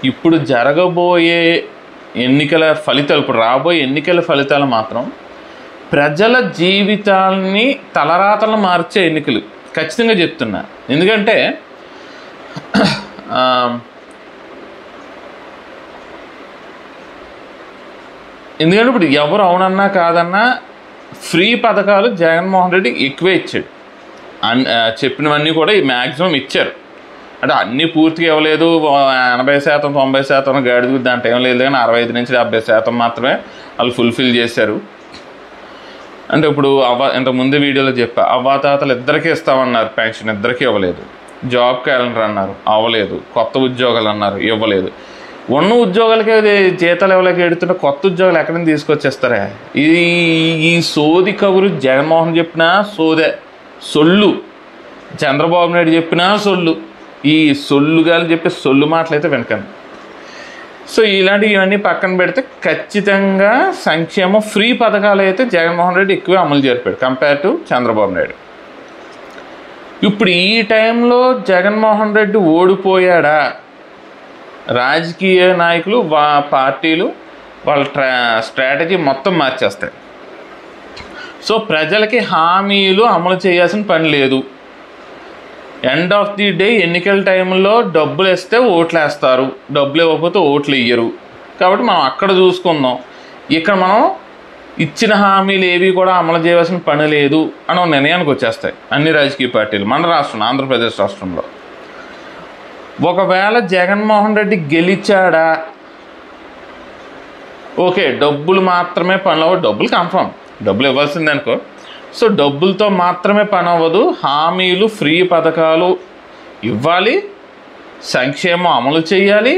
ఇప్పుడు జరగబోయే ఎన్నికల ఫలితాలు, ఇప్పుడు రాబోయే ఎన్నికల ఫలితాలు మాత్రం ప్రజల జీవితాలని తలరాతలను మార్చే ఎన్నికలు ఖచ్చితంగా చెప్తున్నా. ఎందుకంటే ఇప్పుడు ఎవరు అవునన్నా కాదన్నా ఫ్రీ పథకాలు జగన్మోహన్ రెడ్డి ఎక్కువే ఇచ్చాడు. చెప్పినవన్నీ కూడా మ్యాక్సిమం ఇచ్చారు. అంటే అన్నీ పూర్తిగా ఇవ్వలేదు, 80% 90% గాడిద దాంట్లో ఏం లేదు, కానీ 65 నుంచి 70% మాత్రమే వాళ్ళు ఫుల్ఫిల్ చేశారు. అంటే ఇప్పుడు ఇంతకుముందు వీడియోలో చెప్పా, అవ్వాతాతలు ఇద్దరికీ ఇస్తామన్నారు, పెన్షన్ ఇద్దరికీ ఇవ్వలేదు. జాబ్ క్యాలెండర్ అన్నారు, అవ్వలేదు. కొత్త ఉద్యోగాలు అన్నారు, ఇవ్వలేదు. ఉన్న ఉద్యోగాలకే జీతాలు ఇవ్వలేక ఎడుతుంటే కొత్త ఉద్యోగాలు ఎక్కడి నుంచి తీసుకొచ్చేస్తారా? ఈ సోది కబురు జగన్మోహన్ చెప్పినా సోదే, సొల్లు. చంద్రబాబు నాయుడు చెప్పినా సొల్లు. ఈ సొల్లుగాలు చెప్పే సొల్లు మాటలైతే వెనకండి. సో ఇవన్నీ పక్కన పెడితే ఖచ్చితంగా సంక్షేమం ఫ్రీ పథకాలు అయితే జగన్మోహన్ రెడ్డి ఎక్కువే అమలు జరిపాడు కంపేర్ టు చంద్రబాబు నాయుడు. ఇప్పుడు ఈ టైంలో జగన్మోహన్ రెడ్డి ఓడిపోయాడా? రాజకీయ నాయకులు పార్టీలు వాళ్ళ స్ట్రాటజీ మొత్తం మార్చేస్తాయి. సో ప్రజలకి హామీలు అమలు చేయాల్సిన పని లేదు. ఎండ్ ఆఫ్ ది డే ఎన్నికల టైంలో డబ్బులు ఇస్తే ఓట్లు వేస్తారు, డబ్బులు ఇవ్వకపోతే ఓట్లు ఇయ్యరు. కాబట్టి మనం అక్కడ చూసుకుందాం. ఇక్కడ మనం ఇచ్చిన హామీలు ఏవి కూడా అమలు చేయవలసిన పని లేదు అని ఒక నిర్ణయానికి వచ్చేస్తాయి అన్ని రాజకీయ పార్టీలు. మన రాష్ట్రం ఆంధ్రప్రదేశ్ రాష్ట్రంలో ఒకవేళ జగన్మోహన్ రెడ్డి గెలిచాడా, ఓకే డబ్బులు మాత్రమే పని అవ్వదు, డబ్బులు కన్ఫర్మ్, డబ్బులు ఇవ్వాల్సిందే అనుకో. సో డబ్బులతో మాత్రమే పని అవ్వదు, హామీలు ఫ్రీ పథకాలు ఇవ్వాలి, సంక్షేమం అమలు చేయాలి.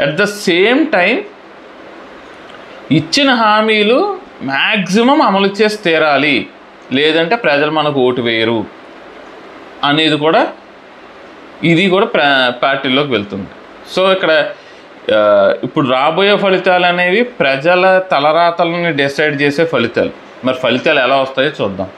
అట్ ద సేమ్ టైం ఇచ్చిన హామీలు మ్యాక్సిమం అమలు చేసి తీరాలి, లేదంటే ప్రజలు మనకు ఓటు వేయరు అనేది కూడా ఇది కూడా పార్టీలోకి వెళ్తుంది. సో ఇక్కడ ఇప్పుడు రాబోయే ఫలితాలు అనేవి ప్రజల తలరాతలని డిసైడ్ చేసే ఫలితాలు. మరి ఫలితాలు ఎలా వస్తాయో చూద్దాం.